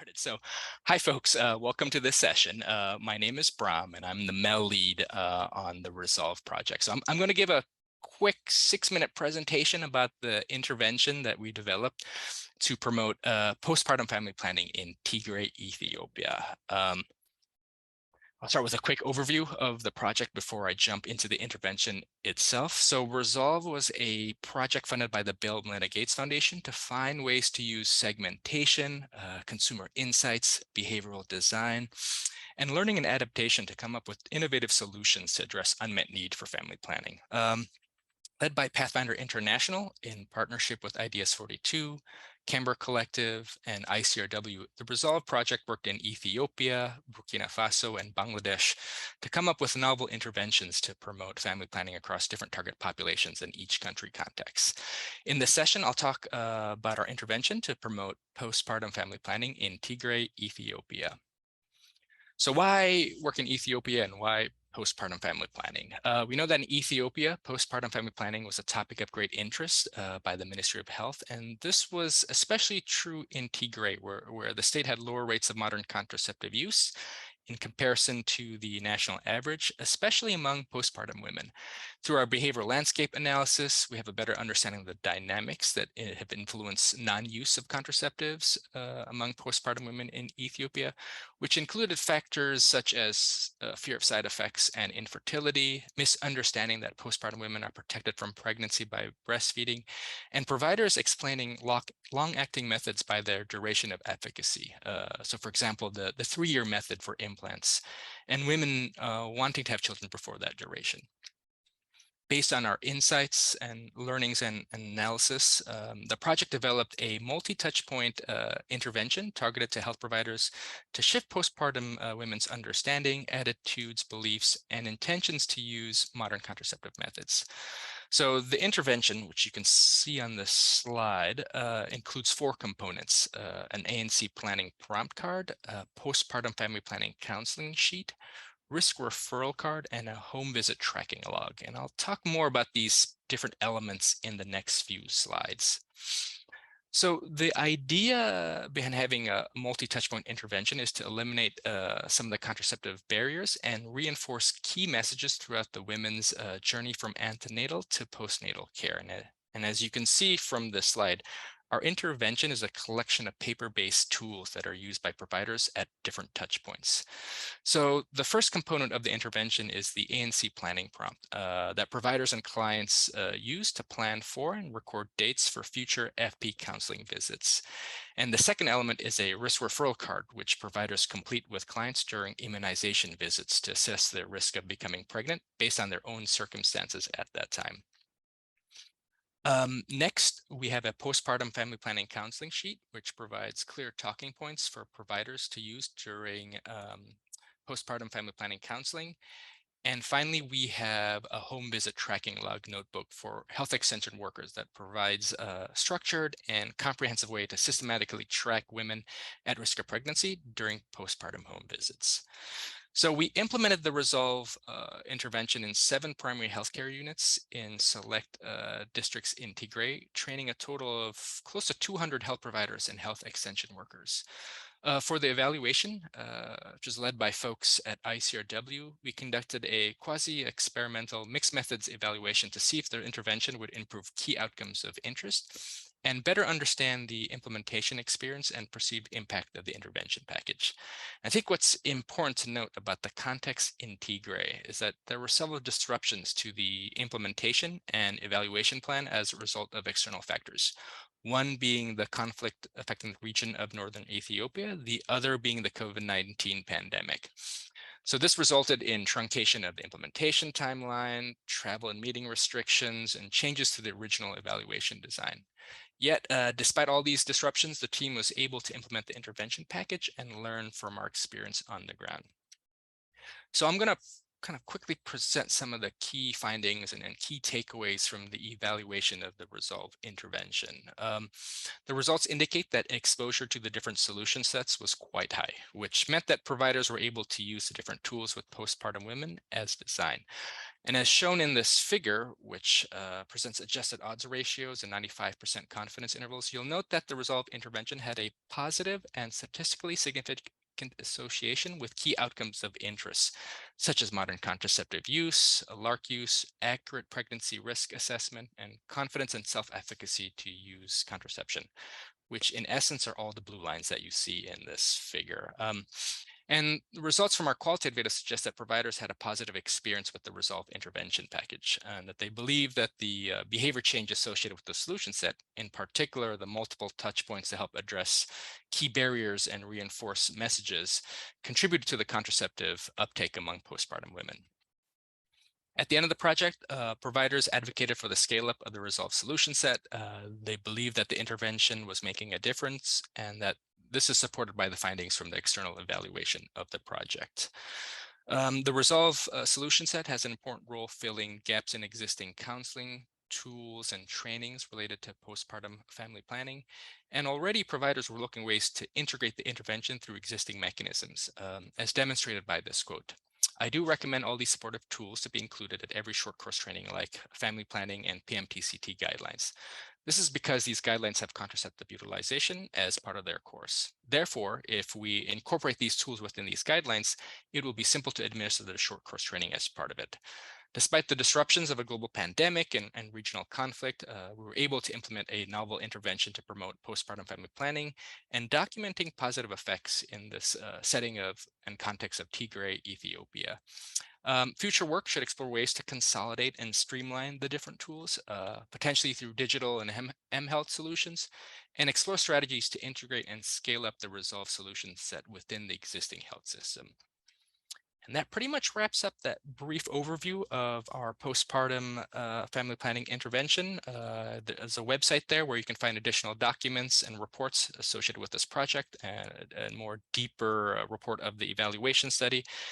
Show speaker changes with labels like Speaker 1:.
Speaker 1: Started. So, hi folks, welcome to this session. My name is Bram and I'm the MEL lead on the Resolve project. So I'm going to give a quick 6-minute presentation about the intervention that we developed to promote postpartum family planning in Tigray, Ethiopia. I'll start with a quick overview of the project before I jump into the intervention itself. So Resolve was a project funded by the Bill and Melinda Gates Foundation to find ways to use segmentation, consumer insights, behavioral design, and learning and adaptation to come up with innovative solutions to address unmet need for family planning. Led by Pathfinder International in partnership with IDS 42, Camber Collective, and ICRW, the Resolve project worked in Ethiopia, Burkina Faso, and Bangladesh to come up with novel interventions to promote family planning across different target populations in each country context. In this session, I'll talk about our intervention to promote postpartum family planning in Tigray, Ethiopia. So why work in Ethiopia and why postpartum family planning? We know that in Ethiopia, postpartum family planning was a topic of great interest by the Ministry of Health. And this was especially true in Tigray, where the state had lower rates of modern contraceptive use in comparison to the national average, especially among postpartum women. Through our behavioral landscape analysis, we have a better understanding of the dynamics that have influenced non-use of contraceptives among postpartum women in Ethiopia, which included factors such as fear of side effects and infertility, misunderstanding that postpartum women are protected from pregnancy by breastfeeding, and providers explaining long-acting methods by their duration of efficacy. So for example, the 3-year method for implants, and women wanting to have children before that duration. Based on our insights and learnings and analysis, the project developed a multi-touch point intervention targeted to health providers to shift postpartum women's understanding, attitudes, beliefs, and intentions to use modern contraceptive methods. So the intervention, which you can see on this slide, includes 4 components: an ANC planning prompt card, a postpartum family planning counseling sheet, risk referral card, and a home visit tracking log. And I'll talk more about these different elements in the next few slides. So the idea behind having a multi-touchpoint intervention is to eliminate some of the contraceptive barriers and reinforce key messages throughout the women's journey from antenatal to postnatal care. And as you can see from this slide, our intervention is a collection of paper-based tools that are used by providers at different touch points. So the first component of the intervention is the ANC planning prompt that providers and clients use to plan for and record dates for future FP counseling visits. And the second element is a risk referral card, which providers complete with clients during immunization visits to assess their risk of becoming pregnant based on their own circumstances at that time. Next, we have a postpartum family planning counseling sheet, which provides clear talking points for providers to use during postpartum family planning counseling. And finally, we have a home visit tracking log notebook for health extension workers that provides a structured and comprehensive way to systematically track women at risk of pregnancy during postpartum home visits. So we implemented the Resolve intervention in 7 primary healthcare units in select districts in Tigray, training a total of close to 200 health providers and health extension workers. For the evaluation, which was led by folks at ICRW, we conducted a quasi-experimental mixed methods evaluation to see if their intervention would improve key outcomes of interest and better understand the implementation experience and perceived impact of the intervention package. I think what's important to note about the context in Tigray is that there were several disruptions to the implementation and evaluation plan as a result of external factors. One being the conflict affecting the region of northern Ethiopia, the other being the COVID-19 pandemic. So this resulted in truncation of the implementation timeline, travel and meeting restrictions, and changes to the original evaluation design. Yet, despite all these disruptions, the team was able to implement the intervention package and learn from our experience on the ground. So I'm going to kind of quickly present some of the key findings and key takeaways from the evaluation of the Resolve intervention. The results indicate that exposure to the different solution sets was quite high, which meant that providers were able to use the different tools with postpartum women as designed. And as shown in this figure, which presents adjusted odds ratios and 95% confidence intervals, you'll note that the Resolve intervention had a positive and statistically significant association with key outcomes of interest, such as modern contraceptive use, LARC use, accurate pregnancy risk assessment, and confidence and self-efficacy to use contraception, which in essence are all the blue lines that you see in this figure. And the results from our qualitative data suggest that providers had a positive experience with the Resolve intervention package, and that they believe that the behavior change associated with the solution set, in particular, the multiple touch points to help address key barriers and reinforce messages, contributed to the contraceptive uptake among postpartum women. At the end of the project, providers advocated for the scale-up of the Resolve solution set. They believed that the intervention was making a difference, and that this is supported by the findings from the external evaluation of the project. The Resolve solution set has an important role filling gaps in existing counseling, tools, and trainings related to postpartum family planning. And already providers were looking ways to integrate the intervention through existing mechanisms, as demonstrated by this quote. I do recommend all these supportive tools to be included at every short course training like family planning and PMTCT guidelines. This is because these guidelines have contraceptive utilization as part of their course. Therefore, if we incorporate these tools within these guidelines, it will be simple to administer the short course training as part of it. Despite the disruptions of a global pandemic and regional conflict, we were able to implement a novel intervention to promote postpartum family planning and documenting positive effects in this setting of and context of Tigray, Ethiopia. Future work should explore ways to consolidate and streamline the different tools, potentially through digital and mHealth solutions, and explore strategies to integrate and scale up the Resolve solution set within the existing health system. And that pretty much wraps up that brief overview of our postpartum family planning intervention. There's a website there where you can find additional documents and reports associated with this project and a more deeper report of the evaluation study.